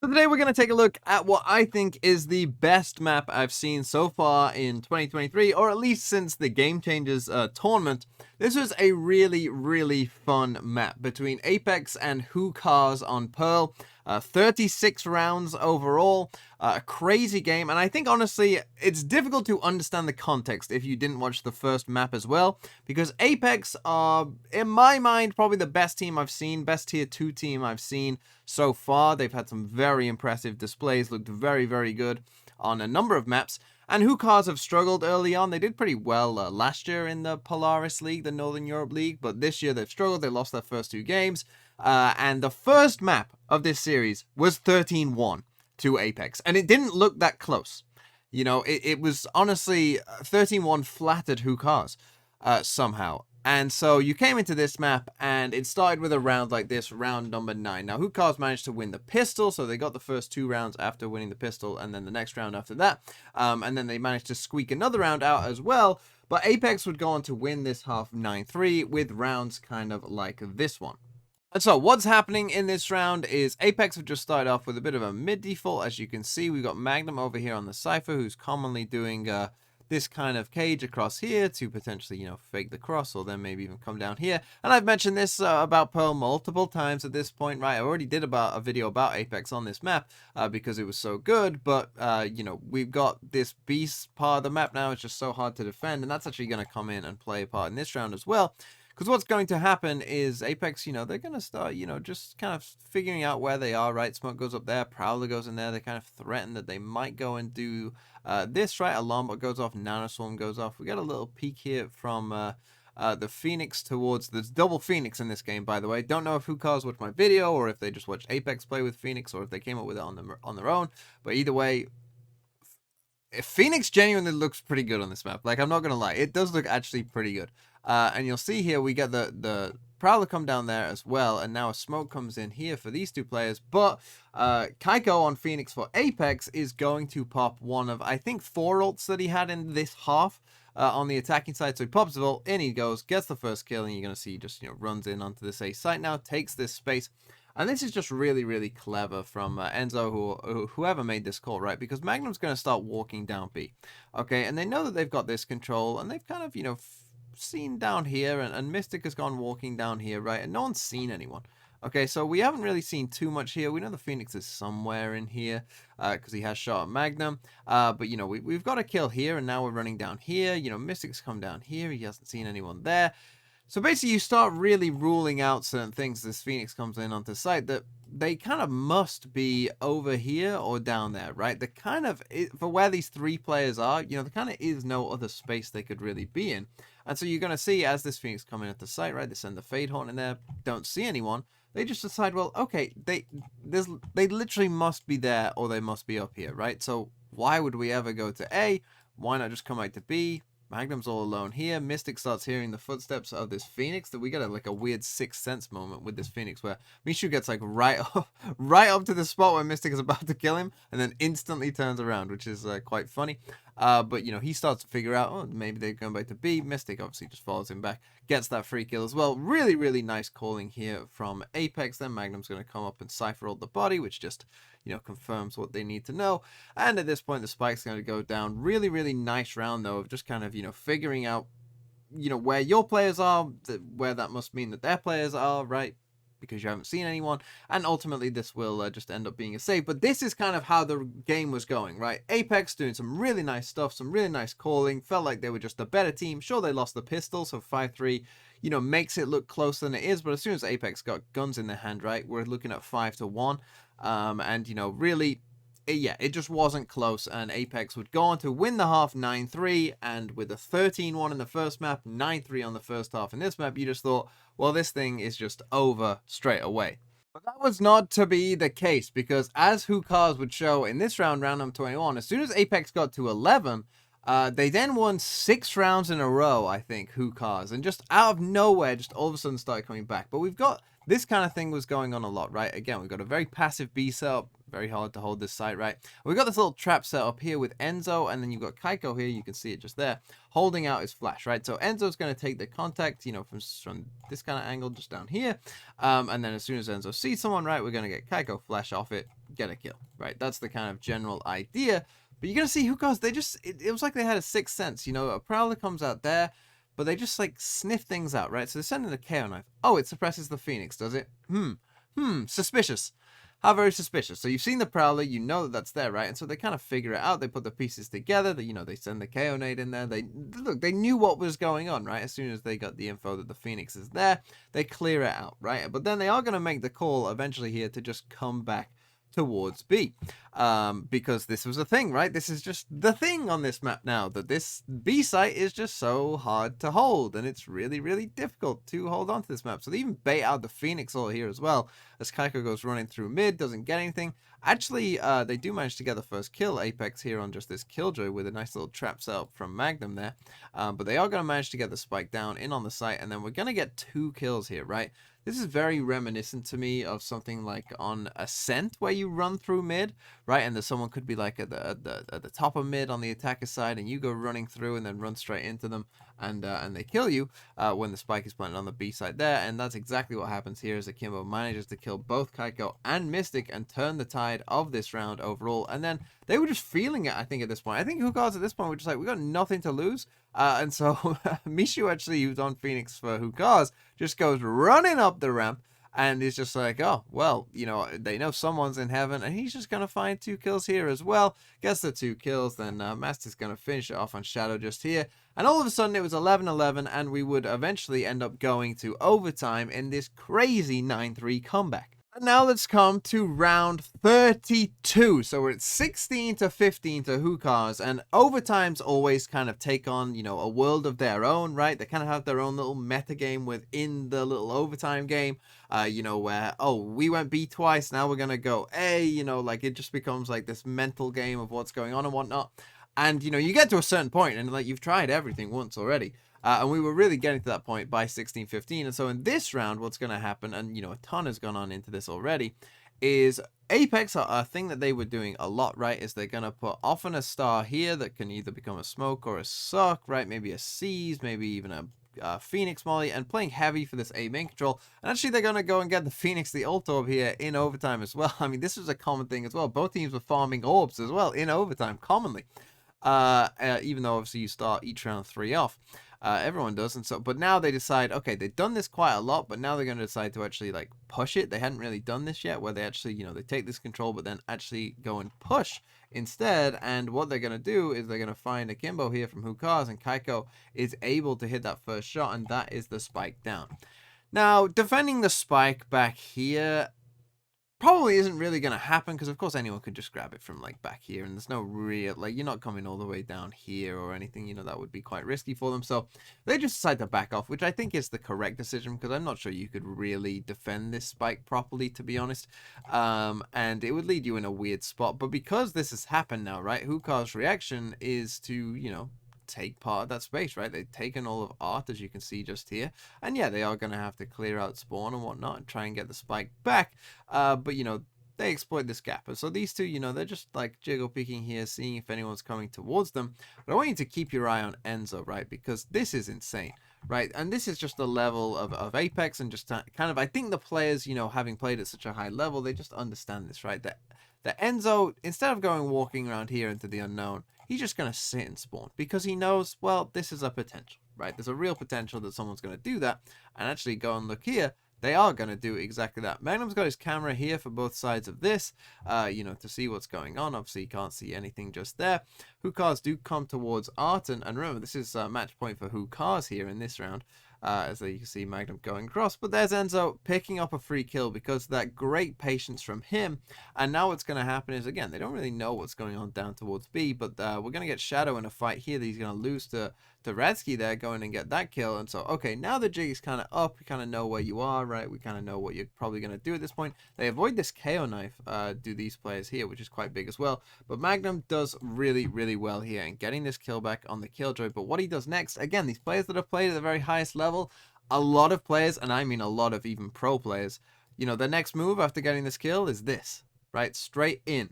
So today we're going to take a look at what I think is the best map I've seen so far in 2023, or at least since the Game Changers tournament. This was a really fun map between Apex and Who Cars on Pearl. 36 rounds overall, a crazy game, and I think honestly it's difficult to understand the context if you didn't watch the first map as well, because Apex are, in my mind, probably the best team I've seen, best tier 2 team I've seen so far. They've had some very impressive displays, looked very good on a number of maps. And Who Cars have struggled early on. They did pretty well last year in the Polaris League, the Northern Europe League, but this year they've struggled. They lost their first two games. And the first map of this series was 13-1 to Apex. And it didn't look that close. You know, it was honestly 13-1 flattered Who Cars somehow. And so you came into this map, and it started with a round like this, round number 9. Now, Who Cars managed to win the pistol, so they got the first 2 rounds after winning the pistol, and then the next round after that. And then they managed to squeak another round out as well. But Apex would go on to win this half 9-3 with rounds kind of like this one. And so what's happening in this round is Apex have just started off with a bit of a mid-default. As you can see, we've got Magnum over here on the Cypher, who's commonly doing this kind of cage across here to potentially, you know, fake the cross, or then maybe even come down here. And I've mentioned this about Pearl multiple times at this point, right? I already did a video about Apex on this map because it was so good, but, you know, we've got this beast part of the map now. It's just so hard to defend, and that's actually going to come in and play a part in this round as well. Because what's going to happen is Apex, you know, they're going to start, you know, just kind of figuring out where they are, right? Smoke goes up there, Prowler goes in there. They kind of threaten that they might go and do this, right? Alarm bot goes off, Nanoswarm goes off. We got a little peek here from the Phoenix towards the double Phoenix in this game, by the way. Don't know if Who Cars watched my video, or if they just watched Apex play with Phoenix, or if they came up with it on their own. But either way, Phoenix genuinely looks pretty good on this map. Like, I'm not gonna lie, it does look actually pretty good. And you'll see here we get the Prowler come down there as well, and now a smoke comes in here for these two players. But Kaiko on Phoenix for Apex is going to pop one of, I think, 4 ults that he had in this half on the attacking side. So he pops the ult, in he goes, gets the first kill, and you're gonna see he just, you know, runs in onto this A site now, takes this space. And this is just really clever from Enzo, whoever made this call, right? Because Magnum's going to start walking down B. Okay, and they know that they've got this control, and they've kind of, you know, seen down here, and Mystic has gone walking down here, right? And no one's seen anyone. Okay, so we haven't really seen too much here. We know the Phoenix is somewhere in here because he has shot at Magnum. But, you know, we've got a kill here, and now we're running down here. You know, Mystic's come down here. He hasn't seen anyone there. So basically, you start really ruling out certain things. This Phoenix comes in onto site that they kind of must be over here or down there, right? The kind of, for where these 3 players are, you know, there kind of is no other space they could really be in. And so you're going to see as this Phoenix come in at the site, right? They send the Fade Horn in there, don't see anyone. They just decide, well, okay, they literally must be there, or they must be up here, right? So why would we ever go to A? Why not just come out to B? Magnum's all alone here. Mystic starts hearing the footsteps of this Phoenix. That we get like a weird Sixth Sense moment with this Phoenix, where Mishu gets like right up to the spot where Mystic is about to kill him, and then instantly turns around, which is quite funny. But you know, he starts to figure out, oh, maybe they're going back to B. Mystic obviously just follows him back, gets that free kill as well. Really nice calling here from Apex. Then Magnum's going to come up and cipher ult the body, which just, you know, confirms what they need to know. And at this point, the spike's going to go down. Really nice round, though, of just kind of, you know, figuring out, you know, where your players are, where that must mean that their players are, right? Because you haven't seen anyone, and ultimately this will just end up being a save. But this is kind of how the game was going, right? Apex doing some really nice stuff, some really nice calling, felt like they were just a better team. Sure, they lost the pistol, so 5-3, you know, makes it look closer than it is, but as soon as Apex got guns in their hand, right, we're looking at 5-1, and, you know, really, yeah, it just wasn't close, and Apex would go on to win the half 9-3, and with a 13-1 in the first map, 9-3 on the first half in this map, you just thought, well, this thing is just over straight away. But that was not to be the case, because as Who Cars would show in this round, round number 21, as soon as Apex got to 11, they then won 6 rounds in a row, I think, Who Cars, and just out of nowhere, just all of a sudden started coming back. But we've got this kind of thing was going on a lot, right? Again, we've got a very passive B setup, very hard to hold this site, right? We've got this little trap set up here with Enzo, and then you've got Kaiko here, you can see it just there, holding out his flash, right? So Enzo's going to take the contact, you know, from this kind of angle just down here, and then as soon as Enzo sees someone, right, we're going to get Kaiko flash off it, get a kill, right? That's the kind of general idea. But you're going to see Hookahs, they just, it was like they had a sixth sense, you know, a Prowler comes out there, but they just like sniff things out, right? So they're sending a KO knife. Oh, it suppresses the Phoenix, does it? Suspicious. How very suspicious. So you've seen the Prowler, you know that that's there, right? And so they kind of figure it out. They put the pieces together. That, you know, they send the KO nade in there. They look, they knew what was going on, right? As soon as they got the info that the Phoenix is there, they clear it out, right? But then they are going to make the call eventually here to just come back towards B, because this was a thing, right? This is just the thing on this map now, that this B site is just so hard to hold, and it's really, really difficult to hold on to this map. So they even bait out the Phoenix all here as well, as Kaiko goes running through mid, doesn't get anything. Actually, they do manage to get the first kill, Apex, here on just this Killjoy with a nice little trap setup from Magnum there. But they are going to manage to get the spike down in on the site, and then we're going to get 2 kills here, right? This is very reminiscent to me of something like on Ascent, where you run through mid, right? And there's someone could be like at the top of mid on the attacker side, and you go running through and then run straight into them, and they kill you when the spike is planted on the B side there. And that's exactly what happens here, as Akimbo manages to kill both Kaiko and Mystic and turn the tide of this round overall. And then they were just feeling it, I think, at this point. I think Hookahs at this point were just like, we got nothing to lose. And so Mishu, actually, who's on Phoenix for Hookahs, just goes running up the ramp and he's just like, oh, well, you know, they know someone's in heaven, and he's just going to find 2 kills here as well. Gets the 2 kills, then Master's going to finish it off on Shadow just here. And all of a sudden, it was 11-11, and we would eventually end up going to overtime in this crazy 9-3 comeback. And now let's come to round 32. So we're at 16-15 to Hookahs, and overtimes always kind of take on, you know, a world of their own, right? They kind of have their own little meta game within the little overtime game, you know, where, oh, we went B twice, now we're gonna go A, you know, like it just becomes like this mental game of what's going on and whatnot. And, you know, you get to a certain point and like you've tried everything once already. And we were really getting to that point by 16-15. And so in this round, what's going to happen, and, you know, a ton has gone on into this already, is Apex, a thing that they were doing a lot, right, is they're going to put often a star here that can either become a smoke or a suck, right, maybe a seize, maybe even a Phoenix molly, and playing heavy for this A main control. And actually, they're going to go and get the Phoenix, the ult orb here in overtime as well. I mean, this was a common thing as well. Both teams were farming orbs as well in overtime, commonly. Even though obviously you start each round 3 off. Everyone does, and so, but now they decide, okay, they've done this quite a lot, but now they're going to decide to actually like push it. They hadn't really done this yet, where they actually, you know, they take this control, but then actually go and push instead. And what they're going to do is they're going to find Akimbo here from Hookahs, and Kaiko is able to hit that first shot, and that is the spike down. Now, defending the spike back here probably isn't really going to happen, because of course anyone could just grab it from like back here, and there's no real, like, you're not coming all the way down here or anything, you know, that would be quite risky for them. So they just decide to back off, which I think is the correct decision, because I'm not sure you could really defend this spike properly, to be honest, and it would lead you in a weird spot. But because this has happened now, right, Hookah's reaction is to, you know, take part of that space, right? They've taken all of art, as you can see just here, and yeah, they are going to have to clear out spawn and whatnot and try and get the spike back, but you know, they exploit this gap. And so these two, you know, they're just like jiggle peeking here, seeing if anyone's coming towards them. But I want you to keep your eye on Enzo, right? Because this is insane, right? And this is just the level of Apex, and just kind of, I think the players, you know, having played at such a high level, they just understand this, right? That Enzo, instead of going walking around here into the unknown, he's just going to sit and spawn, because he knows, well, this is a potential, right? There's a real potential that someone's going to do that, and actually go and look here. They are going to do exactly that. Magnum's got his camera here for both sides of this, you know, to see what's going on. Obviously, you can't see anything just there. Hookahs do come towards Art, and remember, this is match point for Hookahs here in this round. As you can see Magnum going across. But there's Enzo picking up a free kill because of that great patience from him. And now what's going to happen is, again, they don't really know what's going on down towards B, but we're going to get Shadow in a fight here that he's going to lose to Radsky there, going and get that kill. And so, okay, now the jig is kind of up. We kind of know where you are, right? We kind of know what you're probably going to do at this point. They avoid this KO knife, do these players here, which is quite big as well. But Magnum does really, really well here in getting this kill back on the Killjoy. But what he does next, again, these players that have played at the very highest level a lot of players, and I mean a lot of even pro players, you know, the next move after getting this kill is this, right? Straight in.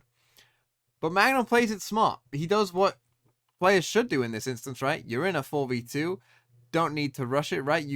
But Magnum plays it smart. He does what players should do in this instance, right? You're in a 4v2, don't need to rush it, right?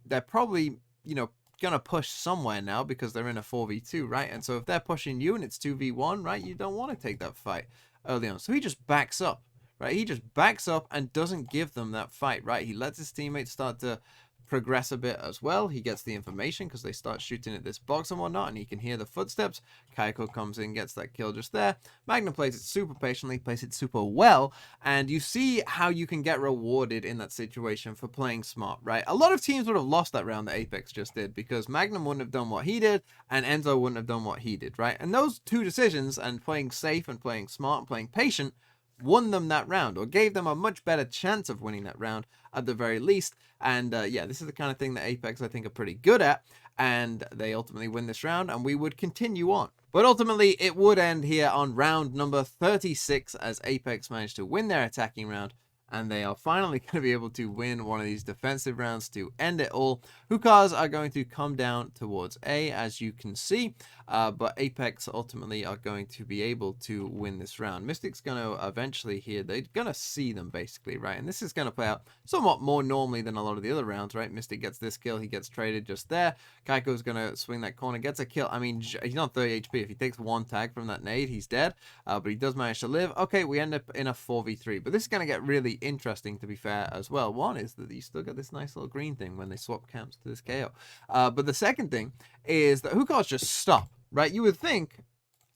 They're probably, you know, gonna push somewhere now because they're in a 4v2, right? And so if they're pushing you and it's 2v1, right, you don't want to take that fight early on. So he just backs up, right? He just backs up and doesn't give them that fight, right? He lets his teammates start to progress a bit as well. He gets the information because they start shooting at this box and whatnot, and he can hear the footsteps. Kaiko comes in, gets that kill just there. Magnum plays it super patiently, plays it super well, and you see how you can get rewarded in that situation for playing smart, right? A lot of teams would have lost that round that Apex just did because Magnum wouldn't have done what he did and Enzo wouldn't have done what he did, right? And those two decisions, and playing safe and playing smart and playing patient, won them that round, or gave them a much better chance of winning that round at the very least. And yeah, this is the kind of thing that Apex I think are pretty good at, and they ultimately win this round, and we would continue on. But ultimately it would end here on round number 36 as Apex managed to win their attacking round, and they are finally going to be able to win one of these defensive rounds to end it all. Hookahs are going to come down towards A, as you can see, but Apex ultimately are going to be able to win this round. Mystic's going to eventually here, they're going to see them basically, right? And this is going to play out somewhat more normally than a lot of the other rounds, right? Mystic gets this kill, he gets traded just there. Kaiko's going to swing that corner, gets a kill. I mean, he's not 30 HP. If he takes one tag from that nade, he's dead, but he does manage to live. Okay, we end up in a 4v3, but this is going to get really interesting, to be fair, as well. One is that you still got this nice little green thing when they swap camps to this KO. But the second thing is that Hookahs just stop, right? You would think,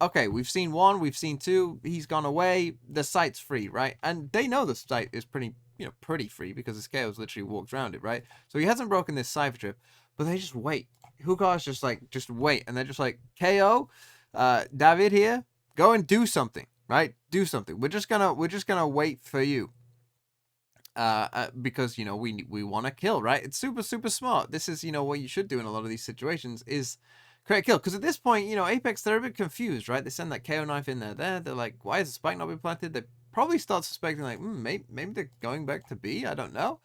okay, we've seen one, we've seen two, he's gone away, the site's free, right? And they know the site is pretty free because this KO's literally walked around it, right? So he hasn't broken this cipher trip, but they just wait. Hookahs just wait, and they're just like, KO, David here, go and do something, right? Do something. We're just gonna wait for you. Because, you know, we want to kill, right? It's super smart. This is, you know, what you should do in a lot of these situations is create a kill. Because at this point, you know, Apex, they're a bit confused, right? They send that KO knife in there. They're like, why is the spike not being planted? They probably start suspecting, like, maybe they're going back to B. I don't know,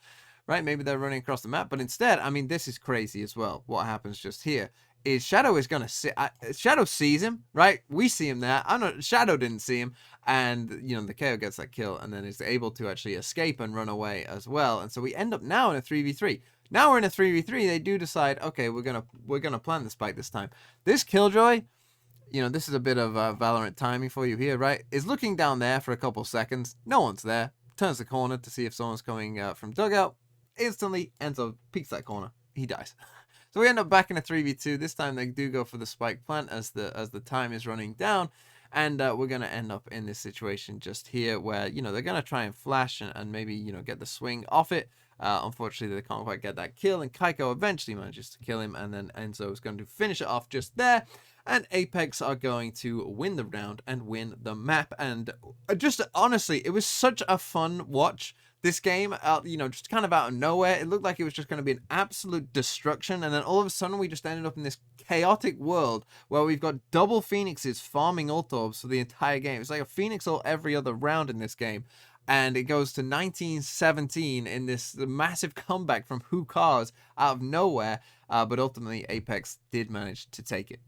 right? Maybe they're running across the map. But instead, I mean, this is crazy as well. What happens just here is Shadow is going to see... Shadow sees him, right? We see him there. Shadow didn't see him. And, you know, the KO gets that kill and then is able to actually escape and run away as well. And so we end up now in a 3v3. Now we're in a 3v3. They do decide, okay, we're gonna plant the spike this time. This Killjoy, you know, this is a bit of Valorant timing for you here, right? Is looking down there for a couple seconds. No one's there. Turns the corner to see if someone's coming from dugout. Instantly, Enzo peeks that corner. He dies. So we end up back in a 3v2. This time they do go for the spike plant as the time is running down. And we're going to end up in this situation just here where, you know, they're going to try and flash and maybe, you know, get the swing off it. Unfortunately, they can't quite get that kill. And Kaiko eventually manages to kill him. And then Enzo is going to finish it off just there. And Apex are going to win the round and win the map. And just honestly, it was such a fun watch. This game, you know, just kind of out of nowhere, it looked like it was just going to be an absolute destruction. And then all of a sudden, we just ended up in this chaotic world where we've got double Phoenixes farming ult orbs for the entire game. It's like a Phoenix ult every other round in this game. And it goes to 1917 in this massive comeback from Hookahs out of nowhere. But ultimately, Apex did manage to take it.